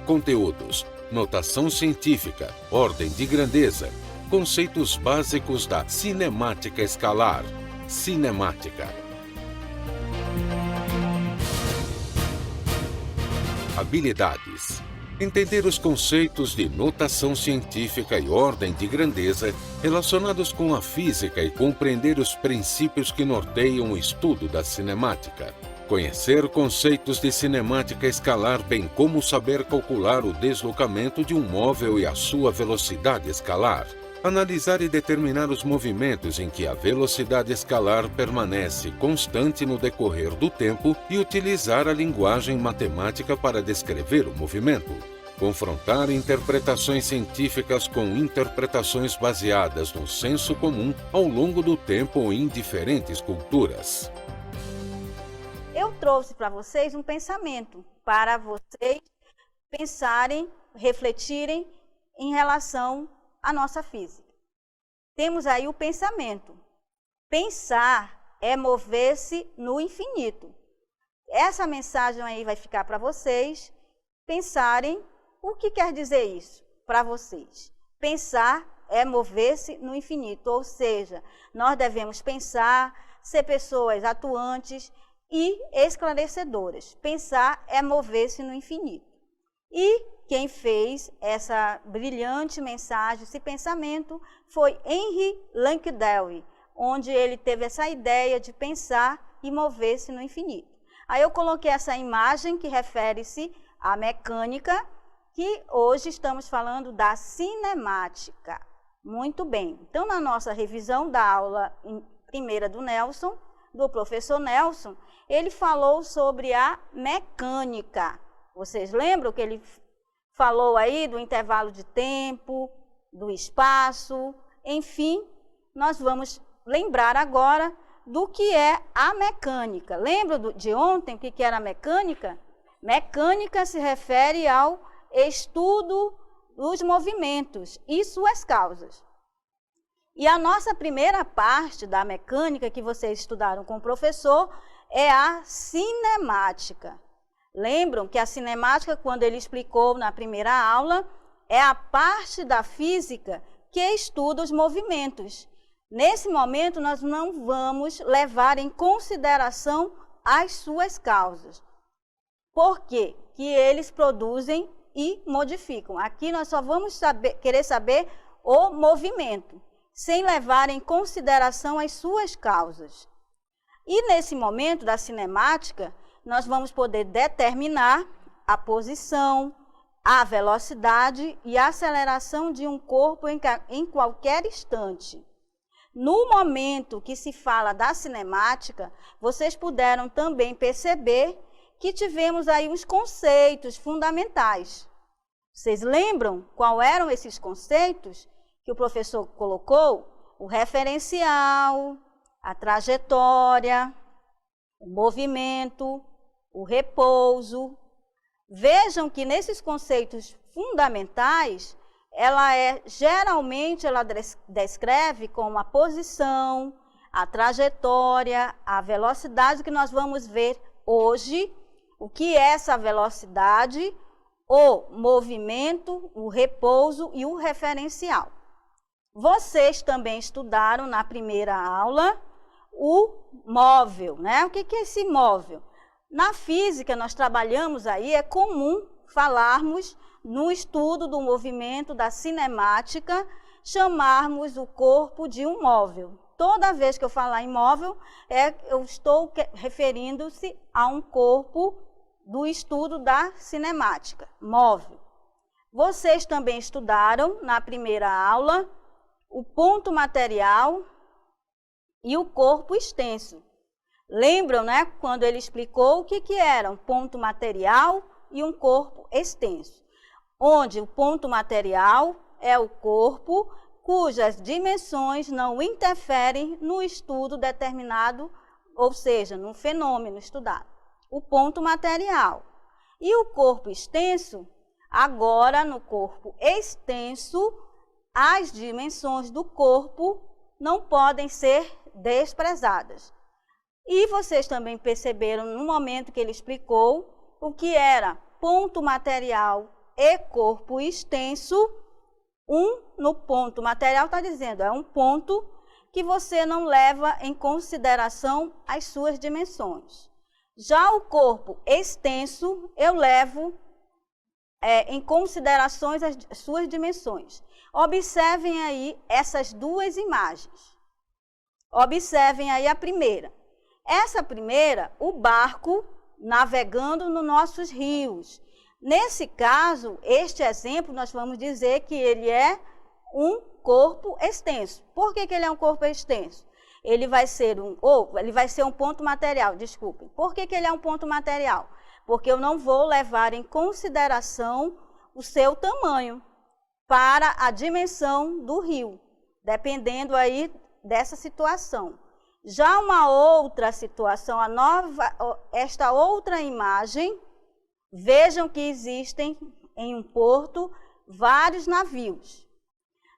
conteúdos, notação científica, ordem de grandeza, conceitos básicos da cinemática escalar. Cinemática. Habilidades. Entender os conceitos de notação científica e ordem de grandeza relacionados com a física e compreender os princípios que norteiam o estudo da cinemática. Conhecer conceitos de cinemática escalar, bem como saber calcular o deslocamento de um móvel e a sua velocidade escalar. Analisar e determinar os movimentos em que a velocidade escalar permanece constante no decorrer do tempo e utilizar a linguagem matemática para descrever o movimento. Confrontar interpretações científicas com interpretações baseadas no senso comum ao longo do tempo em diferentes culturas. Eu trouxe para vocês um pensamento, para vocês pensarem, refletirem em relação à nossa física. Temos aí o pensamento. Pensar é mover-se no infinito. Essa mensagem aí vai ficar para vocês pensarem o que quer dizer isso para vocês. Pensar é mover-se no infinito, ou seja, nós devemos pensar, ser pessoas atuantes e esclarecedoras. Pensar é mover-se no infinito. E quem fez essa brilhante mensagem, esse pensamento, foi Henry Langdale, onde ele teve essa ideia de pensar e mover-se no infinito. Aí eu coloquei essa imagem que refere-se à mecânica, que hoje estamos falando da cinemática. Muito bem. Então, na nossa revisão da aula primeira do Nelson, do professor Nelson, ele falou sobre a mecânica. Vocês lembram que ele falou aí do intervalo de tempo, do espaço, enfim, nós vamos lembrar agora do que é a mecânica. Lembra de ontem o que era a mecânica? Mecânica se refere ao estudo dos movimentos e suas causas. E a nossa primeira parte da mecânica que vocês estudaram com o professor é a cinemática. Lembram que a cinemática, quando ele explicou na primeira aula, é a parte da física que estuda os movimentos. Nesse momento, nós não vamos levar em consideração as suas causas. Por quê? Que eles produzem e modificam. Aqui nós só vamos querer saber o movimento, sem levar em consideração as suas causas. E nesse momento da cinemática, nós vamos poder determinar a posição, a velocidade e a aceleração de um corpo em qualquer instante. No momento que se fala da cinemática, vocês puderam também perceber que tivemos aí uns conceitos fundamentais. Vocês lembram quais eram esses conceitos que o professor colocou? O referencial, a trajetória, o movimento, o repouso. Vejam que nesses conceitos fundamentais, geralmente ela descreve como a posição, a trajetória, a velocidade, que nós vamos ver hoje, o que é essa velocidade, o movimento, o repouso e o referencial. Vocês também estudaram na primeira aula o móvel, né? O que é esse móvel? Na física, nós trabalhamos aí, é comum falarmos no estudo do movimento da cinemática, chamarmos o corpo de um móvel. Toda vez que eu falar em móvel, eu estou referindo-se a um corpo do estudo da cinemática, móvel. Vocês também estudaram na primeira aula o ponto material e o corpo extenso. Lembram, né, quando ele explicou o que era um ponto material e um corpo extenso? Onde o ponto material é o corpo cujas dimensões não interferem no estudo determinado, ou seja, no fenômeno estudado. O ponto material. E o corpo extenso, agora no corpo extenso, as dimensões do corpo não podem ser desprezadas. E vocês também perceberam no momento que ele explicou o que era ponto material e corpo extenso, no ponto material está dizendo, é um ponto que você não leva em consideração as suas dimensões. Já o corpo extenso, eu levo em considerações as suas dimensões. Observem aí essas duas imagens. Observem aí a primeira. Essa primeira, o barco navegando nos nossos rios. Nesse caso, este exemplo, nós vamos dizer que ele é um corpo extenso. Por que ele é um corpo extenso? Ele vai ser um ponto material, desculpem. Por que ele é um ponto material? Porque eu não vou levar em consideração o seu tamanho para a dimensão do rio, dependendo aí dessa situação. Já uma outra situação, esta outra imagem, vejam que existem em um porto vários navios.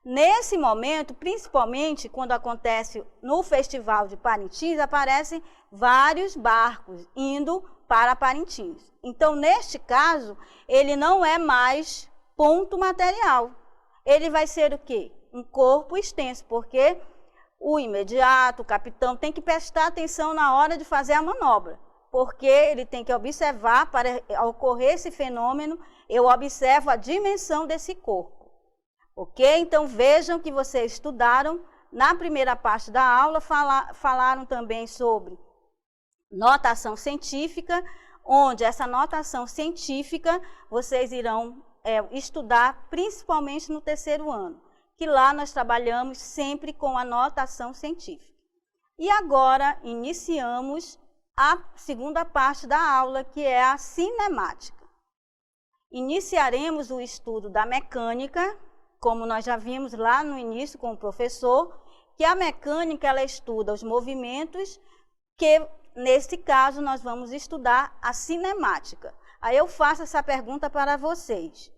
Nesse momento, principalmente quando acontece no Festival de Parintins, aparecem vários barcos indo para Parintins. Então, neste caso, ele não é mais ponto material. Ele vai ser o quê? Um corpo extenso, porque o imediato, o capitão, tem que prestar atenção na hora de fazer a manobra, porque ele tem que observar, para ocorrer esse fenômeno, eu observo a dimensão desse corpo. Ok? Então, vejam que vocês estudaram, na primeira parte da aula, falaram também sobre notação científica, onde essa notação científica vocês irão estudar principalmente no terceiro ano, que lá nós trabalhamos sempre com a notação científica. E agora iniciamos a segunda parte da aula, que é a cinemática. Iniciaremos o estudo da mecânica, como nós já vimos lá no início com o professor, que a mecânica ela estuda os movimentos, que neste caso nós vamos estudar a cinemática. Aí eu faço essa pergunta para vocês.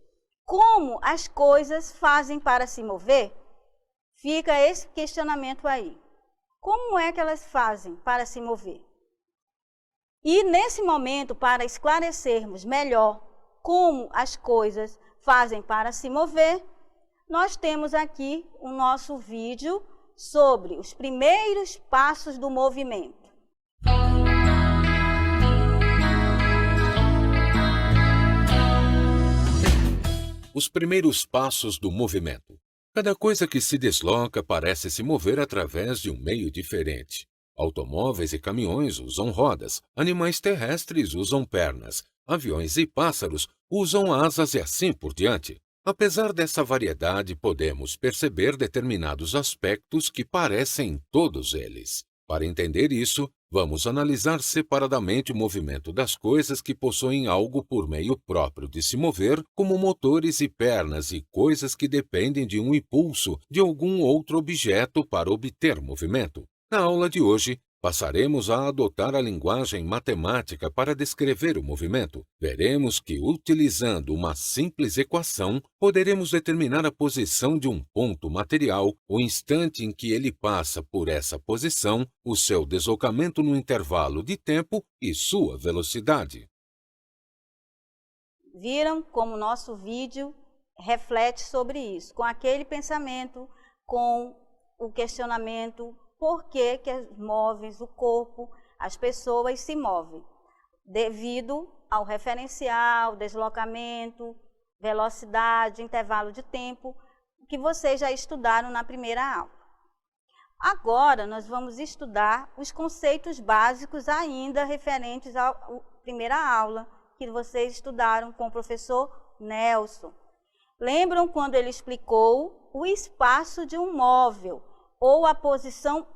Como as coisas fazem para se mover? Fica esse questionamento aí. Como é que elas fazem para se mover? E nesse momento, para esclarecermos melhor como as coisas fazem para se mover, nós temos aqui o nosso vídeo sobre os primeiros passos do movimento. Os primeiros passos do movimento. Cada coisa que se desloca parece se mover através de um meio diferente. Automóveis e caminhões usam rodas, animais terrestres usam pernas, aviões e pássaros usam asas e assim por diante. Apesar dessa variedade, podemos perceber determinados aspectos que parecem em todos eles. Para entender isso, vamos analisar separadamente o movimento das coisas que possuem algo por meio próprio de se mover, como motores e pernas e coisas que dependem de um impulso de algum outro objeto para obter movimento. Na aula de hoje, passaremos a adotar a linguagem matemática para descrever o movimento. Veremos que, utilizando uma simples equação, poderemos determinar a posição de um ponto material, o instante em que ele passa por essa posição, o seu deslocamento no intervalo de tempo e sua velocidade. Viram como o nosso vídeo reflete sobre isso, com aquele pensamento, com o questionamento: por que que os móveis, o corpo, as pessoas se movem? Devido ao referencial, deslocamento, velocidade, intervalo de tempo, que vocês já estudaram na primeira aula. Agora, nós vamos estudar os conceitos básicos ainda referentes à primeira aula, que vocês estudaram com o professor Nelson. Lembram quando ele explicou o espaço de um móvel, ou a posição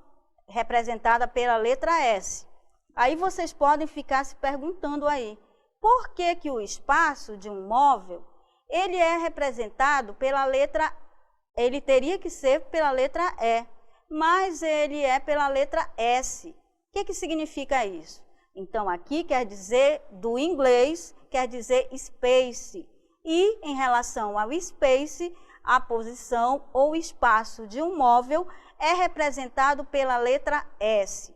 representada pela letra S. Aí vocês podem ficar se perguntando aí, por que que o espaço de um móvel, ele é representado pela letra, ele teria que ser pela letra E, mas ele é pela letra S. O que que significa isso? Então aqui quer dizer, do inglês, quer dizer space. E em relação ao space, a posição ou espaço de um móvel é representado pela letra S.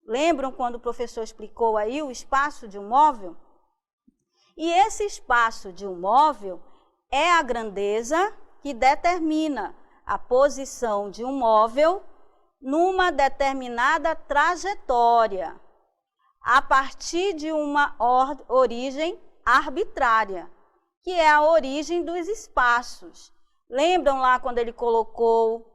Lembram quando o professor explicou aí o espaço de um móvel? E esse espaço de um móvel, é a grandeza que determina a posição de um móvel numa determinada trajetória, a partir de uma origem arbitrária, que é a origem dos espaços. Lembram lá quando ele colocou,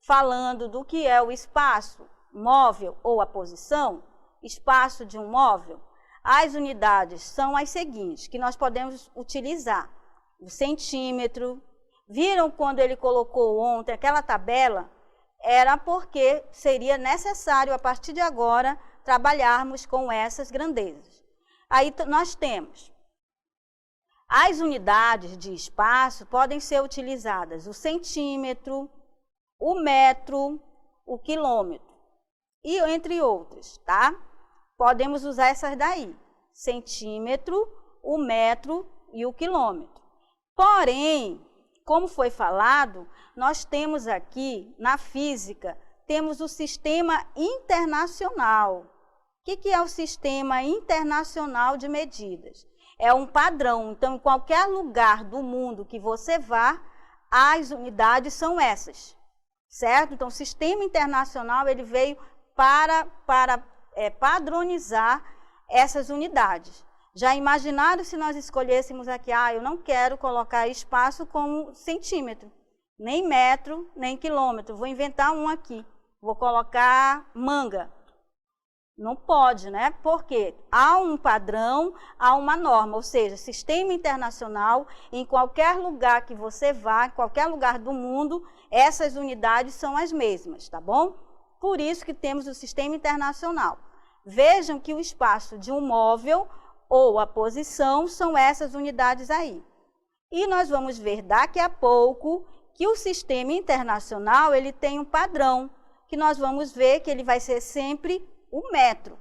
falando do que é o espaço móvel ou a posição? Espaço de um móvel? As unidades são as seguintes, que nós podemos utilizar. O centímetro. Viram quando ele colocou ontem aquela tabela? Era porque seria necessário, a partir de agora, trabalharmos com essas grandezas. Aí nós temos as unidades de espaço, podem ser utilizadas o centímetro, o metro, o quilômetro, e entre outras, tá? Podemos usar essas daí, centímetro, o metro e o quilômetro. Porém, como foi falado, nós temos aqui, na física, temos o sistema internacional. O que é o sistema internacional de medidas? É um padrão, então, em qualquer lugar do mundo que você vá, as unidades são essas, certo? Então, o sistema internacional, ele veio para padronizar essas unidades. Já imaginaram se nós escolhêssemos aqui, eu não quero colocar espaço como centímetro, nem metro, nem quilômetro, vou inventar um aqui, vou colocar manga. Não pode, né? Porque há um padrão, há uma norma, ou seja, sistema internacional, em qualquer lugar que você vá, em qualquer lugar do mundo, essas unidades são as mesmas, tá bom? Por isso que temos o sistema internacional. Vejam que o espaço de um móvel ou a posição são essas unidades aí. E nós vamos ver daqui a pouco que o sistema internacional, ele tem um padrão, que nós vamos ver que ele vai ser sempre o metro.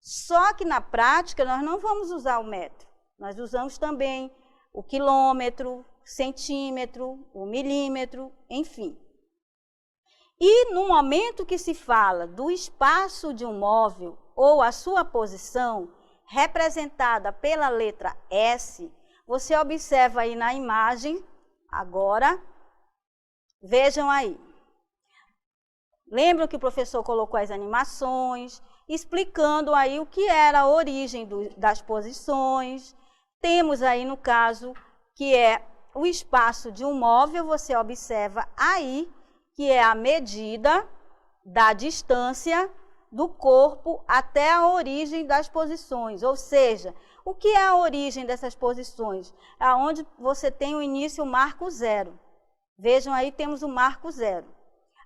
Só que na prática nós não vamos usar o metro. Nós usamos também o quilômetro, centímetro, o milímetro, enfim. E no momento que se fala do espaço de um móvel ou a sua posição representada pela letra S, você observa aí na imagem, agora, vejam aí. Lembram que o professor colocou as animações, explicando aí o que era a origem das posições. Temos aí, no caso, que é o espaço de um móvel, você observa aí, que é a medida da distância do corpo até a origem das posições. Ou seja, o que é a origem dessas posições? Aonde você tem o início, o marco zero. Vejam aí, temos o marco zero.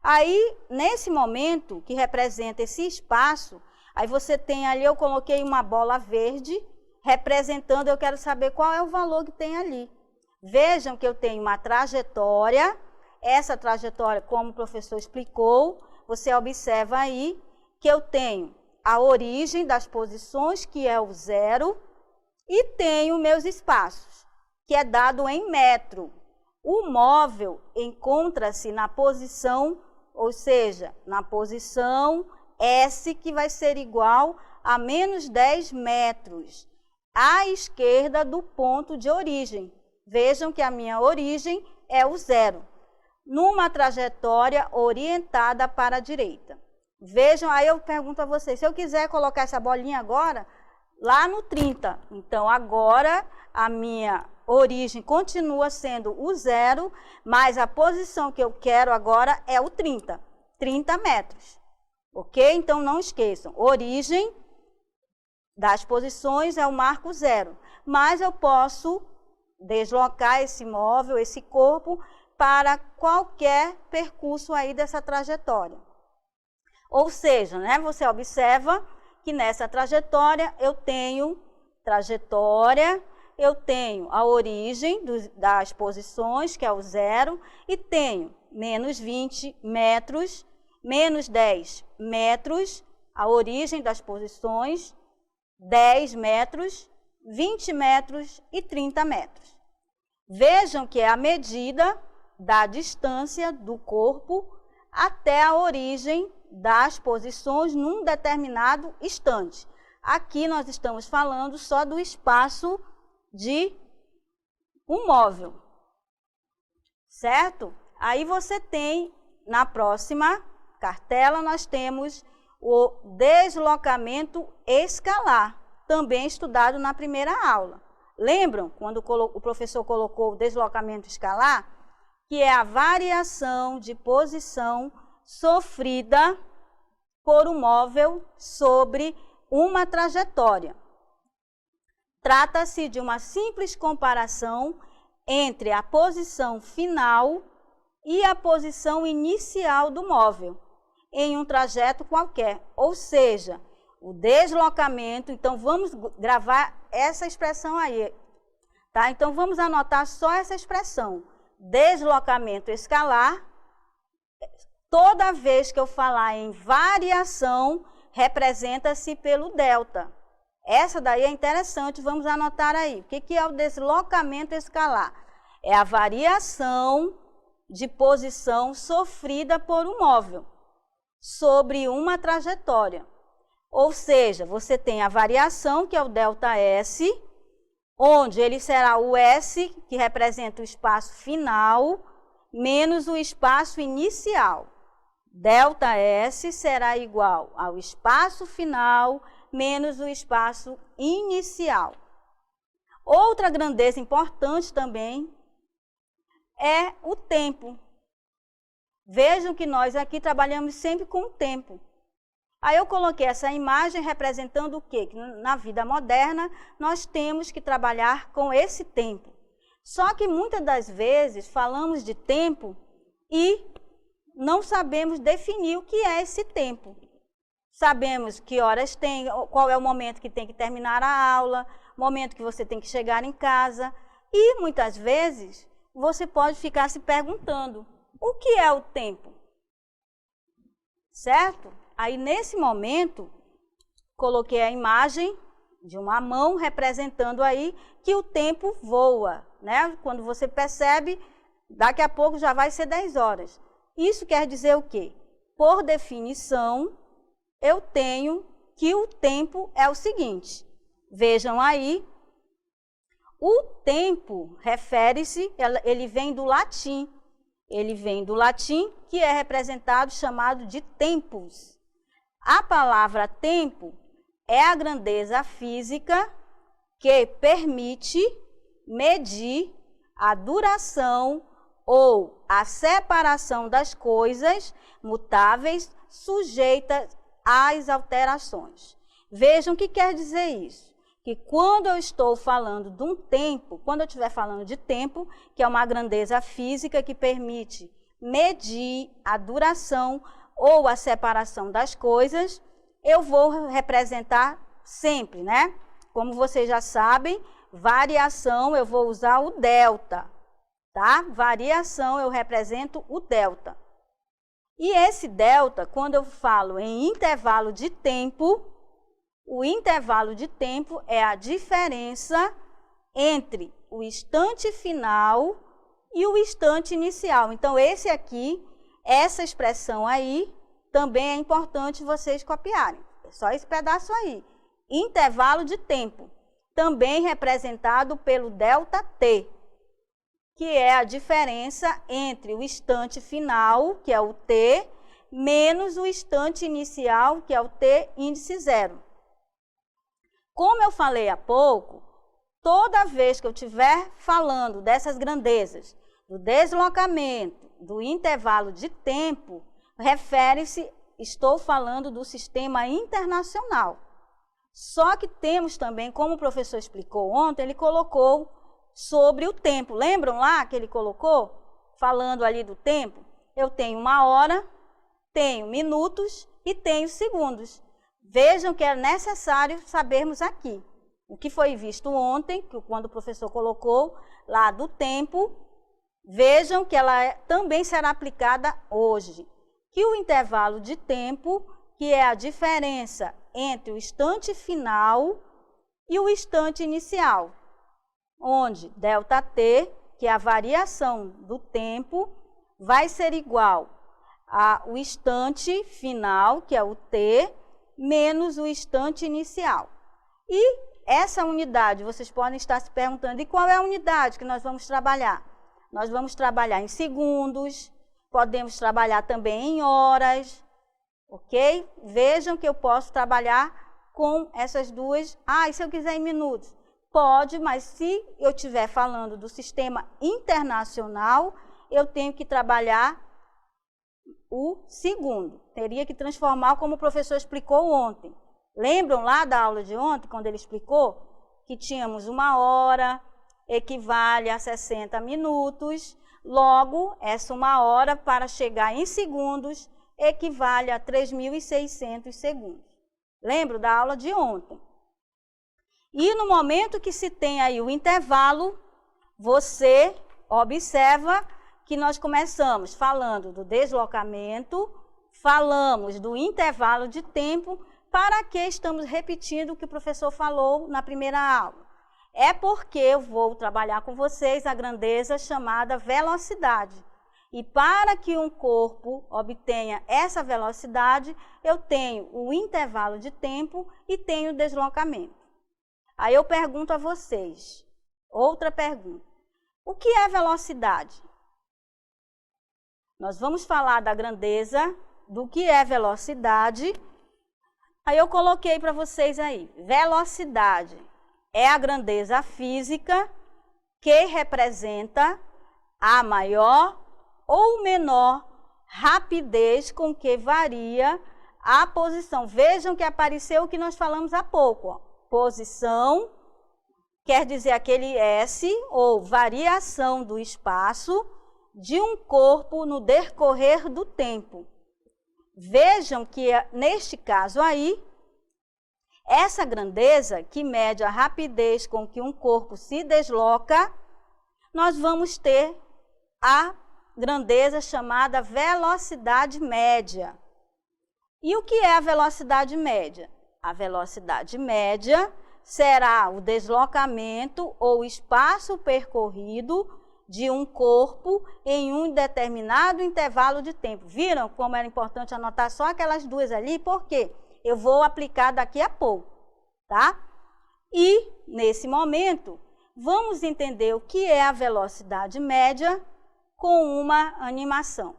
Aí, nesse momento, que representa esse espaço, aí você tem ali, eu coloquei uma bola verde, representando, eu quero saber qual é o valor que tem ali. Vejam que eu tenho uma trajetória, essa trajetória, como o professor explicou, você observa aí que eu tenho a origem das posições, que é o zero, e tenho meus espaços, que é dado em metro. O móvel encontra-se na posição, ou seja, na posição S, que vai ser igual a menos 10 metros, à esquerda do ponto de origem. Vejam que a minha origem é o zero, numa trajetória orientada para a direita. Vejam, aí eu pergunto a vocês, se eu quiser colocar essa bolinha agora, lá no 30, então agora a minha origem continua sendo o zero, mas a posição que eu quero agora é o 30 metros, ok? Então não esqueçam, origem das posições é o marco zero, mas eu posso deslocar esse móvel, esse corpo, para qualquer percurso aí dessa trajetória. Ou seja, né, você observa que nessa trajetória eu tenho a origem das posições, que é o zero, e tenho menos 20 metros, menos 10 metros, a origem das posições, 10 metros, 20 metros e 30 metros. Vejam que é a medida da distância do corpo até a origem das posições num determinado instante. Aqui nós estamos falando só do espaço de um móvel. certo? Aí você tem, na próxima cartela, nós temos o deslocamento escalar, também estudado na primeira aula. Lembram quando o professor colocou o deslocamento escalar? Que é a variação de posição sofrida por um móvel sobre uma trajetória. Trata-se de uma simples comparação entre a posição final e a posição inicial do móvel em um trajeto qualquer. Ou seja, o deslocamento, então vamos gravar essa expressão aí, tá? Então vamos anotar só essa expressão, deslocamento escalar. Toda vez que eu falar em variação, representa-se pelo delta. Essa daí é interessante, vamos anotar aí. O que é o deslocamento escalar? É a variação de posição sofrida por um móvel sobre uma trajetória. Ou seja, você tem a variação, que é o ΔS, onde ele será o S, que representa o espaço final, menos o espaço inicial. ΔS será igual ao espaço final menos o espaço inicial. Outra grandeza importante também é o tempo. Vejam que nós aqui trabalhamos sempre com o tempo. Aí eu coloquei essa imagem representando o quê? Que na vida moderna nós temos que trabalhar com esse tempo. Só que muitas das vezes falamos de tempo e não sabemos definir o que é esse tempo. Sabemos que horas tem, qual é o momento que tem que terminar a aula, momento que você tem que chegar em casa. E muitas vezes você pode ficar se perguntando, o que é o tempo? Certo? Aí nesse momento, coloquei a imagem de uma mão representando aí que o tempo voa, né? Quando você percebe, daqui a pouco já vai ser 10 horas. Isso quer dizer o quê? Por definição, eu tenho que o tempo é o seguinte. Vejam aí, o tempo refere-se, ele vem do latim. Ele vem do latim, que é representado, chamado de tempus. A palavra tempo é a grandeza física que permite medir a duração ou a separação das coisas mutáveis sujeitas às alterações. Vejam o que quer dizer isso. Que quando eu estou falando de um tempo, quando eu estiver falando de tempo, que é uma grandeza física que permite medir a duração ou a separação das coisas, eu vou representar sempre, né? Como vocês já sabem, variação eu vou usar o delta. Tá? Variação, eu represento o delta. E esse delta, quando eu falo em intervalo de tempo, o intervalo de tempo é a diferença entre o instante final e o instante inicial. Então, esse aqui, essa expressão aí, também é importante vocês copiarem. É só esse pedaço aí. Intervalo de tempo, também representado pelo ΔT. Que é a diferença entre o instante final, que é o T, menos o instante inicial, que é o T índice 0. Como eu falei há pouco, toda vez que eu estiver falando dessas grandezas, do deslocamento, do intervalo de tempo, refere-se, estou falando do sistema internacional. Só que temos também, como o professor explicou ontem, ele colocou sobre o tempo. Lembram lá que ele colocou? Falando ali do tempo. Eu tenho uma hora, tenho minutos e tenho segundos. Vejam que é necessário sabermos aqui. O que foi visto ontem, que quando o professor colocou lá do tempo, vejam que ela também será aplicada hoje. Que o intervalo de tempo, que é a diferença entre o instante final e o instante inicial, onde ΔT, que é a variação do tempo, vai ser igual ao instante final, que é o T, menos o instante inicial. E essa unidade, vocês podem estar se perguntando, e qual é a unidade que nós vamos trabalhar? nós vamos trabalhar em segundos, podemos trabalhar também em horas, ok? Vejam que eu posso trabalhar com essas duas. Ah, e se eu quiser em minutos? Pode, mas se eu estiver falando do sistema internacional, eu tenho que trabalhar o segundo. Teria que transformar como o professor explicou ontem. Lembram lá da aula de ontem, quando ele explicou que tínhamos 1 hora, equivale a 60 minutos, logo, essa 1 hora para chegar em segundos equivale a 3.600 segundos. Lembro da aula de ontem. E no momento que se tem aí o intervalo, você observa que nós começamos falando do deslocamento, falamos do intervalo de tempo. Para que estamos repetindo o que o professor falou na primeira aula? É porque eu vou trabalhar com vocês a grandeza chamada velocidade. E para que um corpo obtenha essa velocidade, eu tenho o intervalo de tempo e tenho o deslocamento. Aí eu pergunto a vocês, outra pergunta. O que é velocidade? Nós vamos falar da grandeza, do que é velocidade. Aí eu coloquei para vocês aí, velocidade é a grandeza física que representa a maior ou menor rapidez com que varia a posição. Vejam que apareceu o que nós falamos há pouco. Ó. Posição quer dizer aquele S, ou variação do espaço de um corpo no decorrer do tempo. Vejam que, neste caso aí, essa grandeza, que mede a rapidez com que um corpo se desloca, nós vamos ter a grandeza chamada velocidade média. E o que é a velocidade média? A velocidade média será o deslocamento ou espaço percorrido de um corpo em um determinado intervalo de tempo. Viram como era importante anotar só aquelas duas ali? Por quê? Eu vou aplicar daqui a pouco, tá? E, nesse momento, vamos entender o que é a velocidade média com uma animação.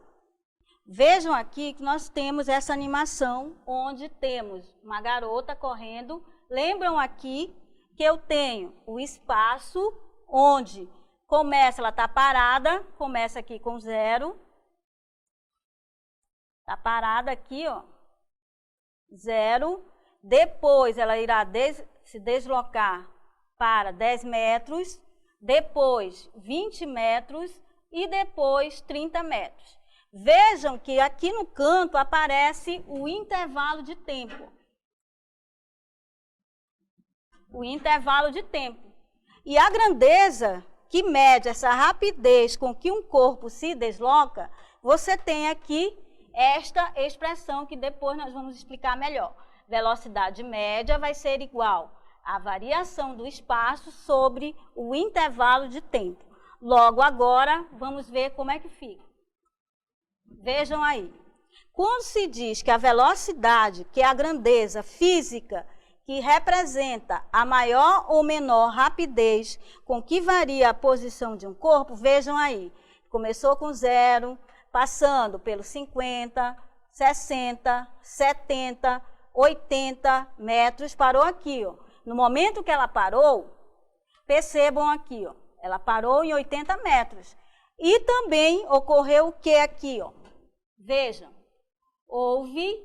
Vejam aqui que nós temos essa animação onde temos uma garota correndo. Lembram aqui que eu tenho o espaço onde começa, ela está parada, começa aqui com 0. Está parada aqui, ó. 0. Depois ela irá se deslocar para 10 metros, depois 20 metros e depois 30 metros. Vejam que aqui no canto aparece o intervalo de tempo. O intervalo de tempo. E a grandeza que mede essa rapidez com que um corpo se desloca, você tem aqui esta expressão que depois nós vamos explicar melhor. Velocidade média vai ser igual à variação do espaço sobre o intervalo de tempo. Logo agora, vamos ver como é que fica. Vejam aí. Quando se diz que a velocidade, que é a grandeza física, que representa a maior ou menor rapidez com que varia a posição de um corpo, vejam aí, começou com 0, passando pelos 50, 60, 70, 80 metros, parou aqui, ó. No momento que ela parou, percebam aqui, ó, ela parou em 80 metros. E também ocorreu o que aqui, ó? Vejam, houve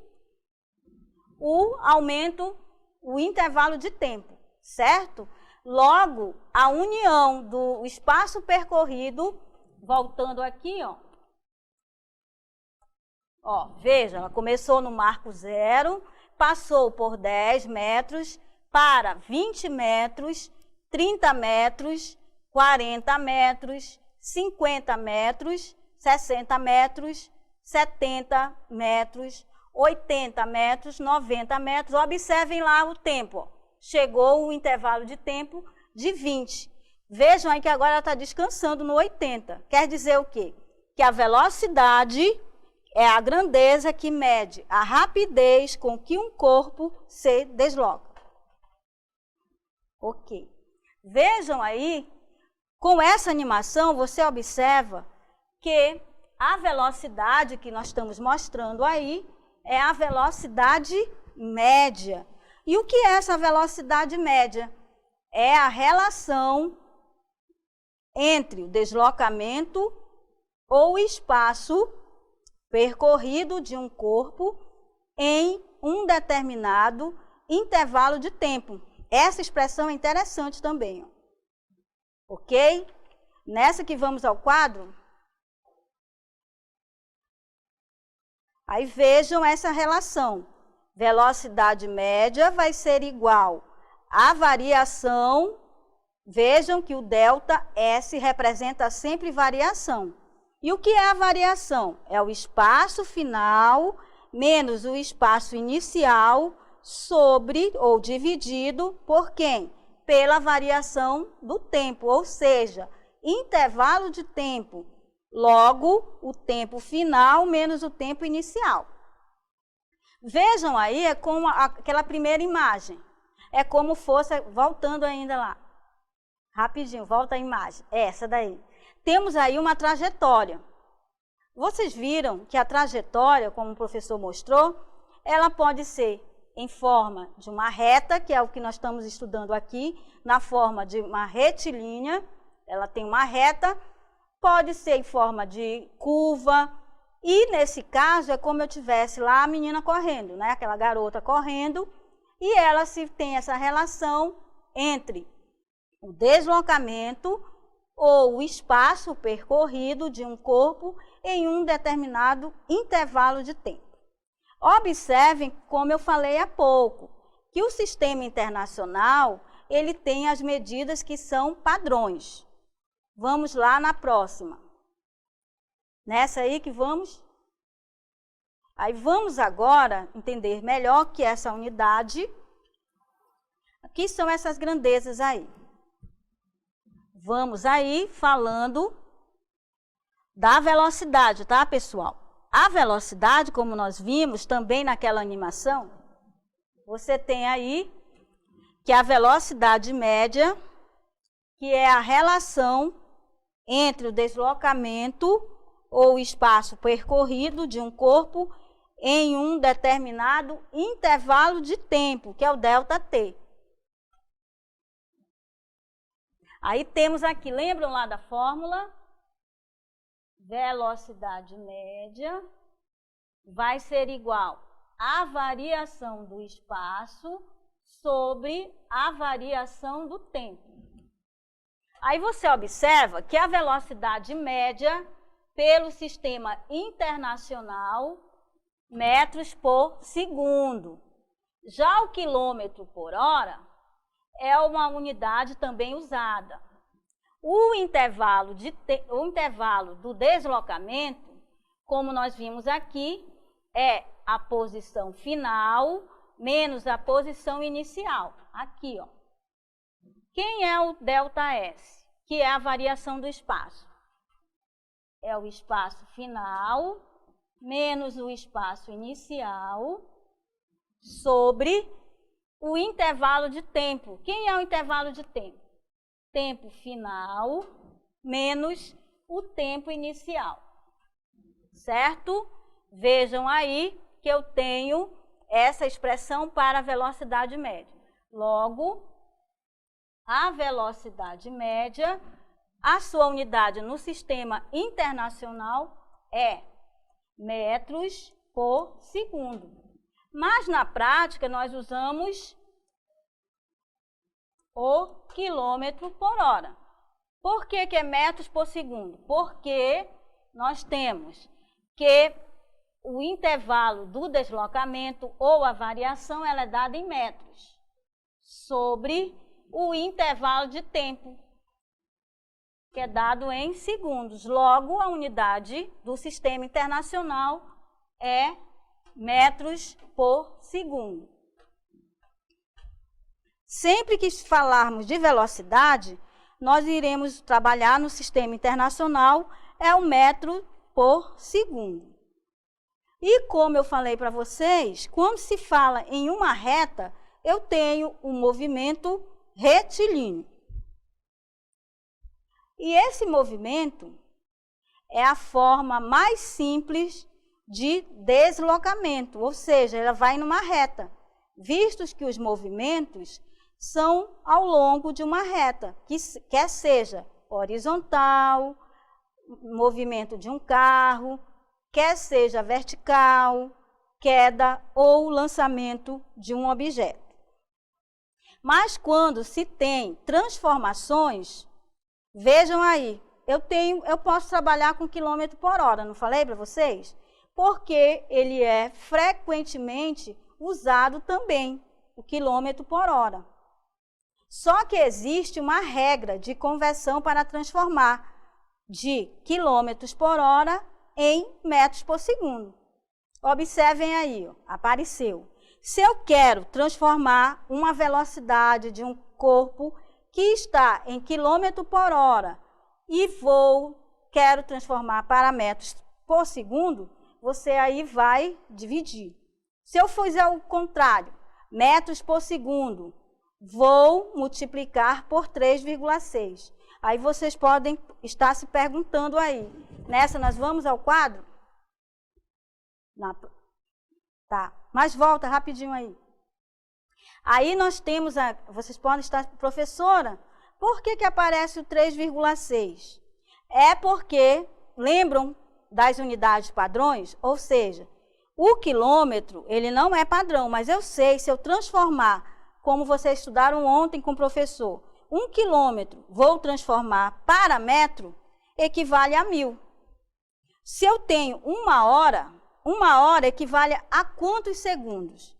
o aumento, o intervalo de tempo, certo? Logo, a união do espaço percorrido, voltando aqui, ó, veja, ela começou no marco 0, passou por 10 metros, para 20 metros, 30 metros, 40 metros, 50 metros, 60 metros, 70 metros, 80 metros, 90 metros. Observem lá o tempo. Ó. Chegou o intervalo de tempo de 20. Vejam aí que agora ela está descansando no 80. Quer dizer o quê? Que a velocidade é a grandeza que mede a rapidez com que um corpo se desloca. Ok. Vejam aí Com essa animação, você observa que a velocidade que nós estamos mostrando aí é a velocidade média. E o que é essa velocidade média? É a relação entre o deslocamento ou espaço percorrido de um corpo em um determinado intervalo de tempo. Essa expressão é interessante também, ó. Ok? Nessa que vamos ao quadro, aí vejam essa relação. Velocidade média vai ser igual à variação. Vejam que o ΔS representa sempre variação. E o que é a variação? É o espaço final menos o espaço inicial sobre ou dividido por quem? Pela variação do tempo, ou seja, intervalo de tempo. Logo, o tempo final menos o tempo inicial. Vejam aí, é como aquela primeira imagem. É como fosse, voltando ainda lá. Rapidinho, volta a imagem. Essa daí. Temos aí uma trajetória. Vocês viram que a trajetória, como o professor mostrou, ela pode ser em forma de uma reta, que é o que nós estamos estudando aqui, na forma de uma retilínea. Ela tem uma reta. Pode ser em forma de curva. E, nesse caso, é como eu tivesse lá a menina correndo, né? Aquela garota correndo, e ela se tem essa relação entre o deslocamento ou o espaço percorrido de um corpo em um determinado intervalo de tempo. Observem, como eu falei há pouco, que o sistema internacional, ele tem as medidas que são padrões. Vamos lá na próxima. Nessa aí que vamos. Aí vamos agora entender melhor que essa unidade. Aqui são essas grandezas aí. Vamos aí falando da velocidade, tá, pessoal? A velocidade, como nós vimos também naquela animação, você tem aí que a velocidade média, que é a relação entre o deslocamento ou espaço percorrido de um corpo em um determinado intervalo de tempo, que é o ΔT. Aí temos aqui, lembram lá da fórmula? Velocidade média vai ser igual à variação do espaço sobre a variação do tempo. Aí você observa que a velocidade média pelo sistema internacional, metros por segundo. Já o quilômetro por hora é uma unidade também usada. O intervalo do deslocamento, como nós vimos aqui, é a posição final menos a posição inicial. Aqui, ó. Quem é o ΔS? Que é a variação do espaço. É o espaço final menos o espaço inicial sobre o intervalo de tempo. Quem é o intervalo de tempo? Tempo final menos o tempo inicial. Certo? Vejam aí que eu tenho essa expressão para a velocidade média. Logo, a velocidade média, a sua unidade no sistema internacional é metros por segundo. Mas na prática nós usamos o quilômetro por hora. Por que é metros por segundo? Porque nós temos que o intervalo do deslocamento ou a variação ela é dada em metros sobre o intervalo de tempo, que é dado em segundos. Logo, a unidade do sistema internacional é metros por segundo. Sempre que falarmos de velocidade, nós iremos trabalhar no sistema internacional, é o metro por segundo. E como eu falei para vocês, quando se fala em uma reta, eu tenho um movimento retilíneo. E esse movimento é a forma mais simples de deslocamento, ou seja, ela vai numa reta, vistos que os movimentos são ao longo de uma reta, quer seja horizontal, movimento de um carro, quer seja vertical, queda ou lançamento de um objeto. Mas quando se tem transformações, vejam aí, eu posso trabalhar com quilômetro por hora, não falei para vocês? Porque ele é frequentemente usado também, o quilômetro por hora. Só que existe uma regra de conversão para transformar de quilômetros por hora em metros por segundo. Observem aí, ó, apareceu. Se eu quero transformar uma velocidade de um corpo que está em quilômetro por hora e quero transformar para metros por segundo, você aí vai dividir. Se eu fizer o contrário, metros por segundo, vou multiplicar por 3,6. Aí vocês podem estar se perguntando aí. Nessa nós vamos ao quadro? Tá, mas volta rapidinho aí. Aí nós temos, vocês podem estar, professora, por que aparece o 3,6? É porque, lembram das unidades padrões? Ou seja, o quilômetro, ele não é padrão, mas eu sei, se eu transformar, como vocês estudaram ontem com o professor, 1 quilômetro, vou transformar para metro, equivale a 1000. Se eu tenho 1 hora equivale a quantos segundos?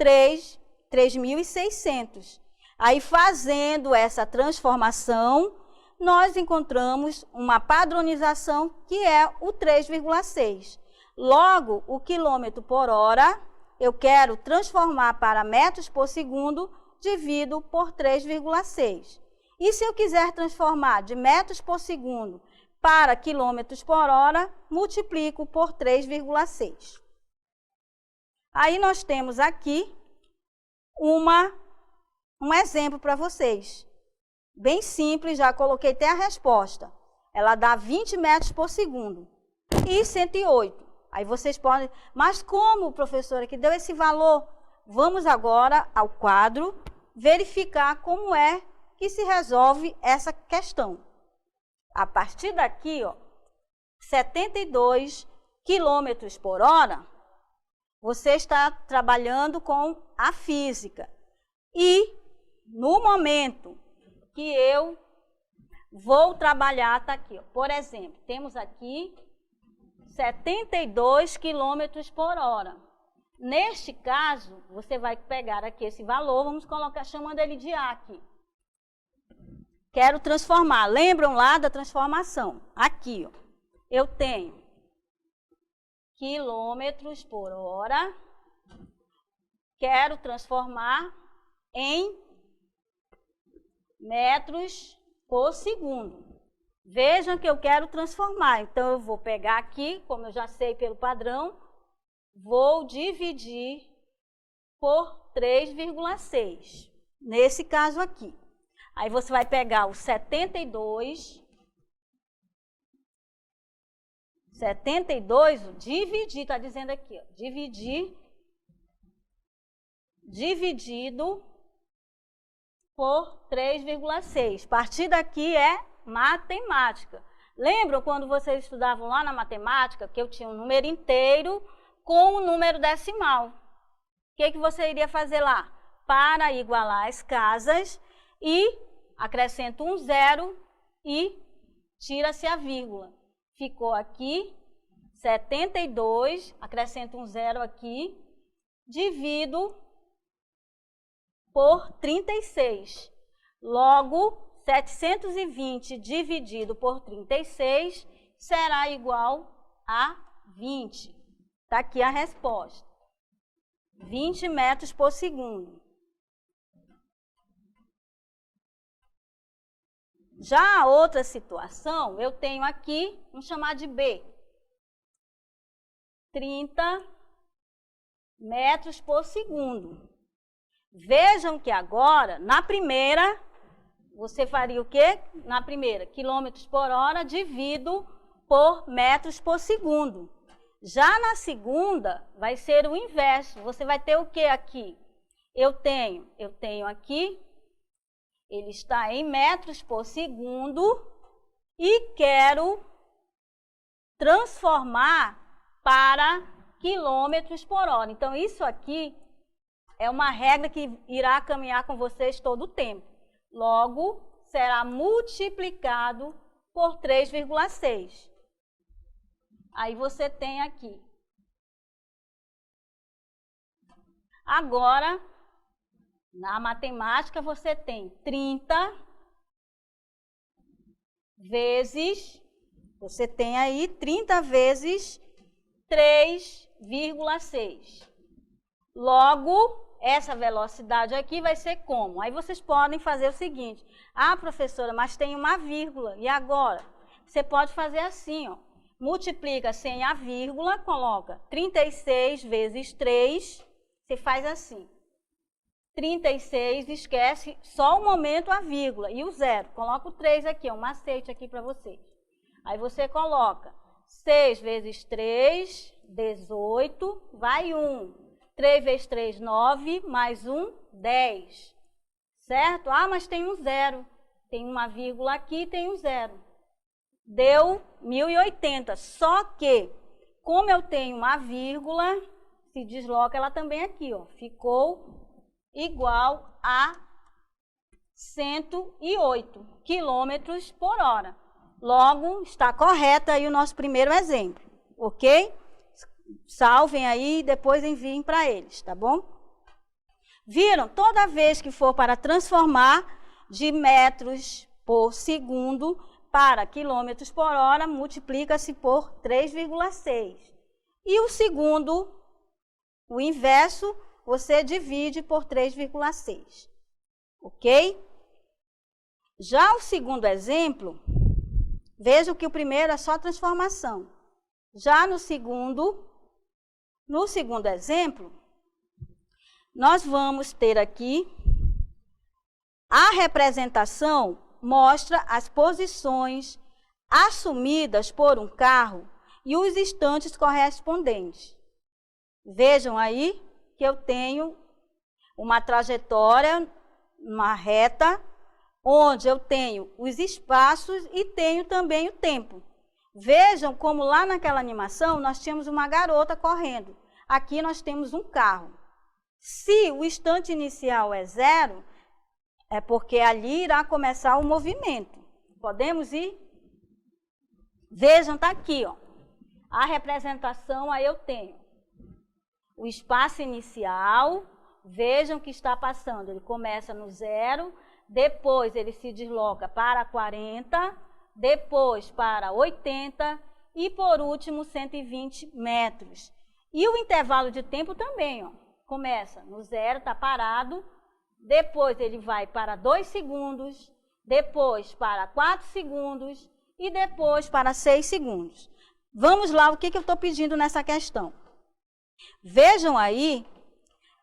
3.600. Aí, fazendo essa transformação, nós encontramos uma padronização que é o 3,6. Logo, o quilômetro por hora, eu quero transformar para metros por segundo, divido por 3,6. E se eu quiser transformar de metros por segundo para quilômetros por hora, multiplico por 3,6. Aí nós temos aqui um exemplo para vocês. Bem simples, já coloquei até a resposta. Ela dá 20 metros por segundo e 108. Aí vocês podem... Mas como, professora, que deu esse valor? Vamos agora ao quadro verificar como é que se resolve essa questão. A partir daqui, ó, 72 quilômetros por hora, você está trabalhando com a física. E no momento que eu vou trabalhar, está aqui, ó, por exemplo, temos aqui 72 quilômetros por hora. Neste caso, você vai pegar aqui esse valor, vamos colocar, chamando ele de A aqui. Quero transformar, lembram lá da transformação? Aqui, ó, eu tenho quilômetros por hora, quero transformar em metros por segundo. Vejam que eu quero transformar, então eu vou pegar aqui, como eu já sei pelo padrão, vou dividir por 3,6, nesse caso aqui. Aí você vai pegar o 72, dividir, está dizendo aqui, ó, dividido por 3,6. A partir daqui é matemática. Lembram quando vocês estudavam lá na matemática que eu tinha um número inteiro com um número decimal? O que você iria fazer lá? Para igualar as casas, e acrescenta um zero e tira-se a vírgula. Ficou aqui 72, acrescenta um zero aqui, divido por 36. Logo, 720 dividido por 36 será igual a 20. Está aqui a resposta. 20 metros por segundo. Já a outra situação, eu tenho aqui, vamos chamar de B. 30 metros por segundo. Vejam que agora, na primeira, Você faria o quê? Na primeira, quilômetros por hora dividido por metros por segundo. Já na segunda, vai ser o inverso. Você vai ter o quê aqui? Eu tenho aqui, ele está em metros por segundo e quero transformar para quilômetros por hora. Então, isso aqui é uma regra que irá caminhar com vocês todo o tempo. Logo, será multiplicado por 3,6. Aí você tem aqui. Agora, na matemática, você tem 30 vezes, você tem aí 30 vezes 3,6. Logo, essa velocidade aqui vai ser como? Aí vocês podem fazer o seguinte: ah, professora, mas tem uma vírgula, e agora? Você pode fazer assim, ó. Multiplica sem a vírgula, coloca 36 vezes 3, você faz assim. 36, esquece só um momento a vírgula e o zero. Coloca o 3 aqui, um macete aqui para vocês. Aí você coloca 6 vezes 3, 18, vai 1. 3 vezes 3, 9, mais 1, 10. Certo? Ah, mas tem um zero. Tem uma vírgula aqui, tem um zero. Deu 1080. Só que, como eu tenho uma vírgula, se desloca ela também aqui, ó. Ficou igual a 108 quilômetros por hora. Logo, está correto aí o nosso primeiro exemplo, ok? Salvem aí e depois enviem para eles, tá bom? Viram? Toda vez que for para transformar de metros por segundo para quilômetros por hora, multiplica-se por 3,6. E o segundo, o inverso, você divide por 3,6. Ok? Já o segundo exemplo, vejam que o primeiro é só transformação. Já no segundo exemplo, nós vamos ter aqui a representação mostra as posições assumidas por um carro e os instantes correspondentes. Vejam aí que eu tenho uma trajetória, uma reta, onde eu tenho os espaços e tenho também o tempo. Vejam como lá naquela animação nós tínhamos uma garota correndo. Aqui nós temos um carro. Se o instante inicial é 0, é porque ali irá começar o movimento. Podemos ir? Vejam, está aqui, ó. A representação, aí eu tenho o espaço inicial. Vejam que está passando. Ele começa no 0, depois ele se desloca para 40, depois para 80 e, por último, 120 metros. E o intervalo de tempo também, ó. Começa no 0, está parado. Depois ele vai para 2 segundos, depois para 4 segundos e depois para 6 segundos. Vamos lá, o que eu estou pedindo nessa questão. Vejam aí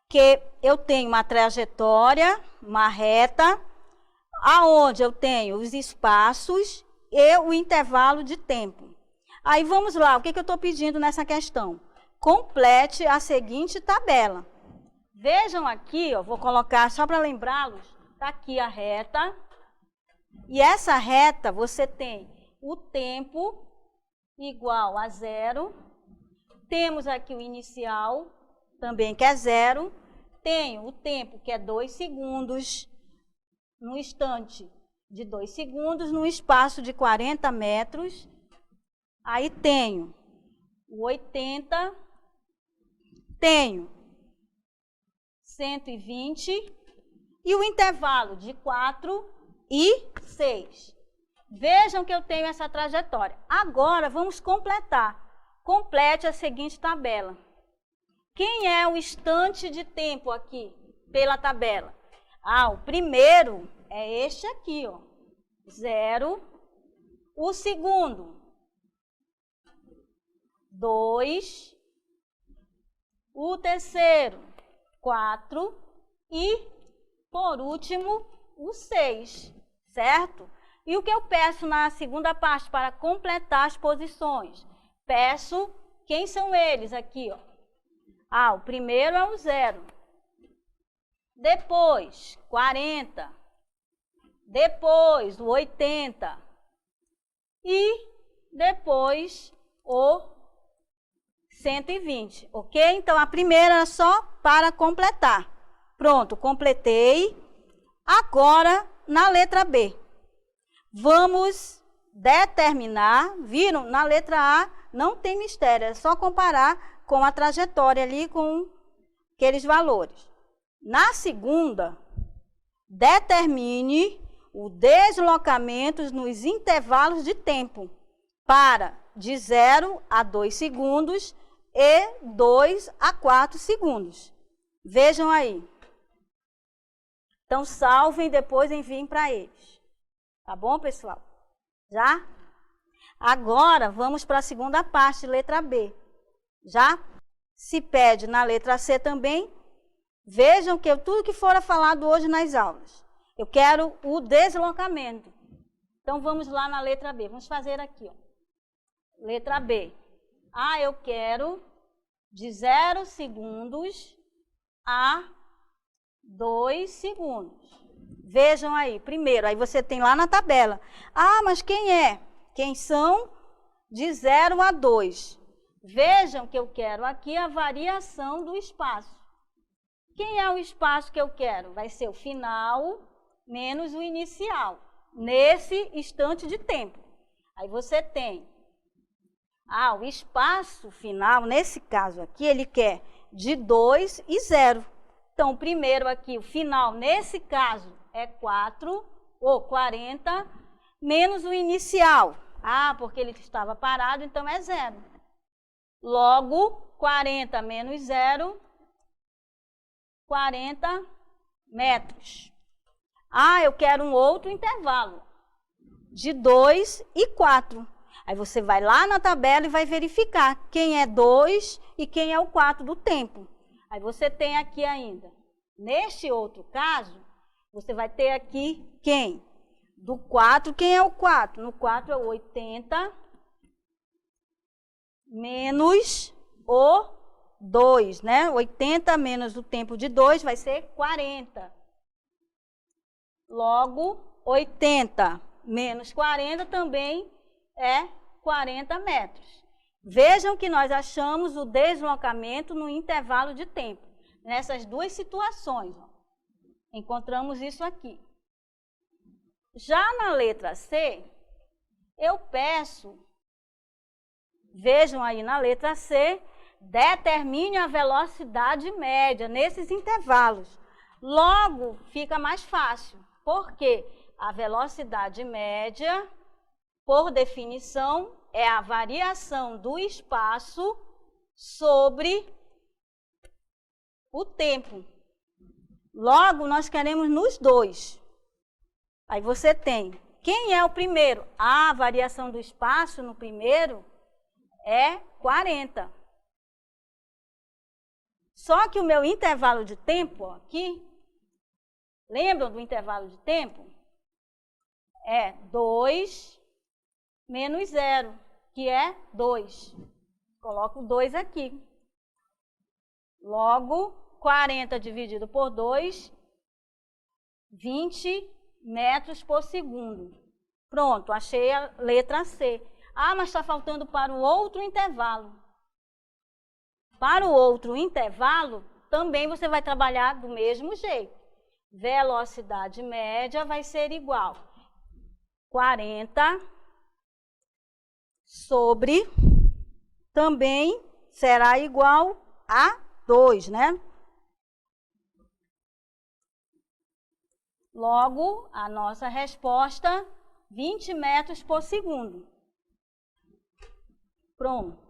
que eu tenho uma trajetória, uma reta, aonde eu tenho os espaços e o intervalo de tempo. Aí vamos lá, o que eu estou pedindo nessa questão? Complete a seguinte tabela. Vejam aqui, ó, vou colocar só para lembrá-los, está aqui a reta. E essa reta você tem o tempo igual a 0. Temos aqui o inicial, também que é 0. Tenho o tempo que é 2 segundos, no instante de 2 segundos, no espaço de 40 metros. Aí tenho o 80, tenho 120 e o intervalo de 4 e 6. Vejam que eu tenho essa trajetória. Agora vamos completar. Complete a seguinte tabela. Quem é o instante de tempo aqui pela tabela? Ah, o primeiro é este aqui, ó. 0. O segundo, 2. O terceiro, 4 e, por último, o 6. certo? E o que eu peço na segunda parte para completar as posições? Peço, quem são eles aqui, ó? O primeiro é o 0. Depois, 40. Depois, o 80. E depois, o 120, ok? Então, a primeira é só para completar. Pronto, completei. Agora, na letra B. Vamos determinar, viram? Na letra A não tem mistério, é só comparar com a trajetória ali, com aqueles valores. Na segunda, determine o deslocamento nos intervalos de tempo para de 0 a 2 segundos e 2 a 4 segundos. Vejam aí. Então, salvem e depois enviem para eles. Tá bom, pessoal? Já? Agora, vamos para a segunda parte, letra B. Já? Se pede na letra C também. Vejam que tudo que for falado hoje nas aulas, eu quero o deslocamento. Então, vamos lá na letra B. Vamos fazer aqui, ó. Letra B. Eu quero de 0 segundos a 2 segundos. Vejam aí, primeiro, aí você tem lá na tabela. Mas quem é? Quem são de 0 a 2? Vejam que eu quero aqui a variação do espaço. Quem é o espaço que eu quero? Vai ser o final menos o inicial, nesse instante de tempo. Aí você tem, o espaço final, nesse caso aqui, ele quer de 2 e 0. Então, primeiro aqui, o final, nesse caso, é 4, ou 40, menos o inicial. Porque ele estava parado, então é 0. Logo, 40 menos 0, 40 metros. Eu quero um outro intervalo, de 2 e 4. Aí você vai lá na tabela e vai verificar quem é 2 e quem é o 4 do tempo. Aí você tem aqui ainda, neste outro caso, você vai ter aqui quem? Do 4, quem é o 4? No 4 é o 80 menos o 2, né? 80 menos o tempo de 2 vai ser 40. Logo, 80 menos 40 também é 40 metros. Vejam que nós achamos o deslocamento no intervalo de tempo. Nessas duas situações, encontramos isso aqui. Já na letra C, eu peço, vejam aí na letra C, determine a velocidade média nesses intervalos. Logo, fica mais fácil, porque a velocidade média, por definição, é a variação do espaço sobre o tempo. Logo, nós queremos nos dois. Aí você tem, quem é o primeiro? A variação do espaço no primeiro é 40. Só que o meu intervalo de tempo, aqui, lembram do intervalo de tempo? É 2 menos 0, que é 2. Coloco 2 aqui. Logo, 40 dividido por 2, 20 metros por segundo. Pronto, achei a letra C. Mas está faltando para o outro intervalo. Para o outro intervalo, também você vai trabalhar do mesmo jeito. Velocidade média vai ser igual a 40 sobre, também será igual a 2, né? Logo, a nossa resposta, 20 metros por segundo. Pronto.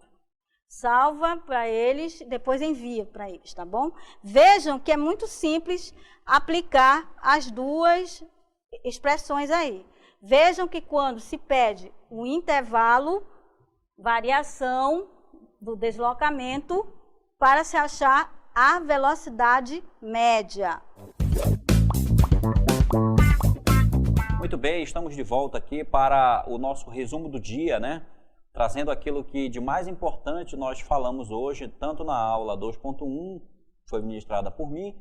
Salva para eles, depois envia para eles, tá bom? Vejam que é muito simples aplicar as duas expressões aí. Vejam que quando se pede o intervalo, variação do deslocamento, para se achar a velocidade média. Muito bem, estamos de volta aqui para o nosso resumo do dia, né? Trazendo aquilo que de mais importante nós falamos hoje, tanto na aula 2.1, que foi ministrada por mim,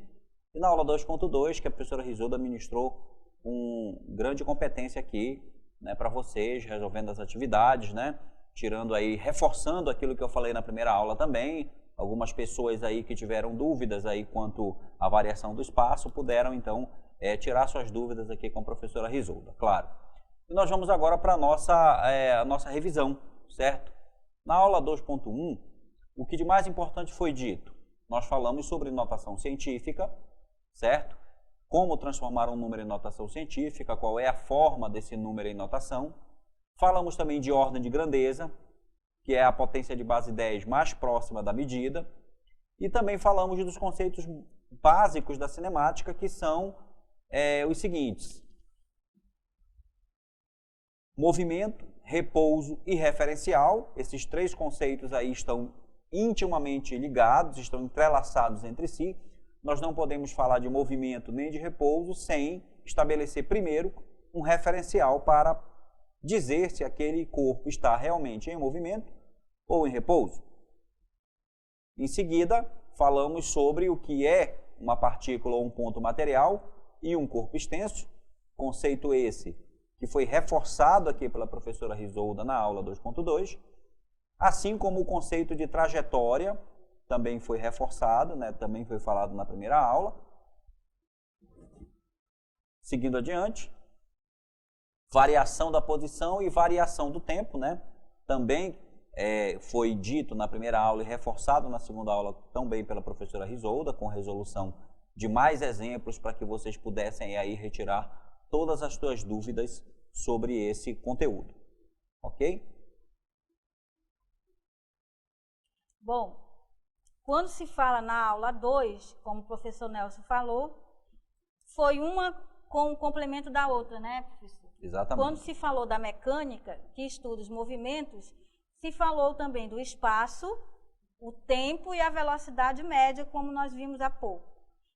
e na aula 2.2, que a professora Risolda ministrou com grande competência aqui, né, para vocês, resolvendo as atividades, né? Tirando aí, reforçando aquilo que eu falei na primeira aula também. Algumas pessoas aí que tiveram dúvidas aí quanto à variação do espaço, puderam então tirar suas dúvidas aqui com a professora Risolda, claro. E nós vamos agora para a nossa revisão, certo? Na aula 2.1, o que de mais importante foi dito? Nós falamos sobre notação científica, certo? Como transformar um número em notação científica, qual é a forma desse número em notação. Falamos também de ordem de grandeza, que é a potência de base 10 mais próxima da medida. E também falamos dos conceitos básicos da cinemática, que são os seguintes: movimento, repouso e referencial. Esses três conceitos aí estão intimamente ligados, estão entrelaçados entre si. Nós não podemos falar de movimento nem de repouso sem estabelecer primeiro um referencial para dizer se aquele corpo está realmente em movimento ou em repouso. Em seguida, falamos sobre o que é uma partícula ou um ponto material e um corpo extenso, conceito esse que foi reforçado aqui pela professora Risolda na aula 2.2, assim como o conceito de trajetória também foi reforçado, né? Também foi falado na primeira aula. Seguindo adiante, variação da posição e variação do tempo, né? Também foi dito na primeira aula e reforçado na segunda aula também pela professora Risolda, com resolução de mais exemplos para que vocês pudessem aí retirar todas as suas dúvidas sobre esse conteúdo, ok? Bom, quando se fala na aula 2, como o professor Nelson falou, foi uma com o complemento da outra, né, professor? Exatamente. Quando se falou da mecânica, que estuda os movimentos, se falou também do espaço, o tempo e a velocidade média, como nós vimos há pouco.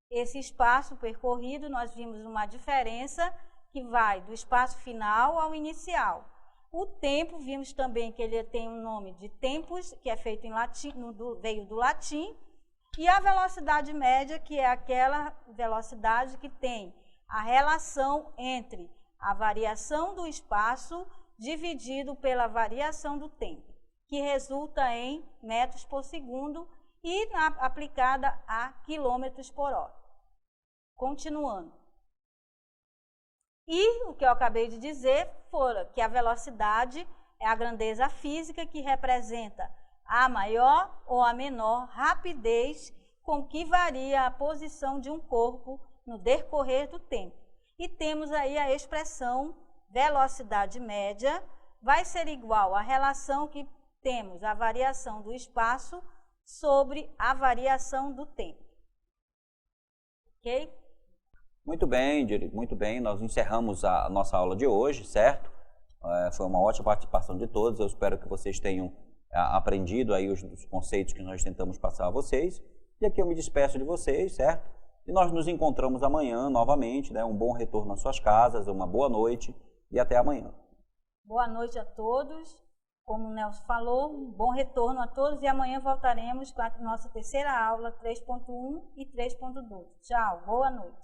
Esse espaço percorrido, nós vimos uma diferença que vai do espaço final ao inicial. O tempo, vimos também que ele tem um nome de tempus, que é feito em latim, veio do latim, e a velocidade média, que é aquela velocidade que tem a relação entre a variação do espaço dividido pela variação do tempo, que resulta em metros por segundo e aplicada a quilômetros por hora. Continuando. E o que eu acabei de dizer foi que a velocidade é a grandeza física que representa a maior ou a menor rapidez com que varia a posição de um corpo no decorrer do tempo. E temos aí a expressão velocidade média vai ser igual à relação que temos a variação do espaço sobre a variação do tempo. Ok? Muito bem, Diri, muito bem. Nós encerramos a nossa aula de hoje, certo? Foi uma ótima participação de todos. Eu espero que vocês tenham aprendido aí os conceitos que nós tentamos passar a vocês. E aqui eu me despeço de vocês, certo? E nós nos encontramos amanhã novamente, né? Um bom retorno às suas casas, uma boa noite e até amanhã. Boa noite a todos. Como o Nelson falou, um bom retorno a todos e amanhã voltaremos com a nossa terceira aula 3.1 e 3.2. Tchau, boa noite.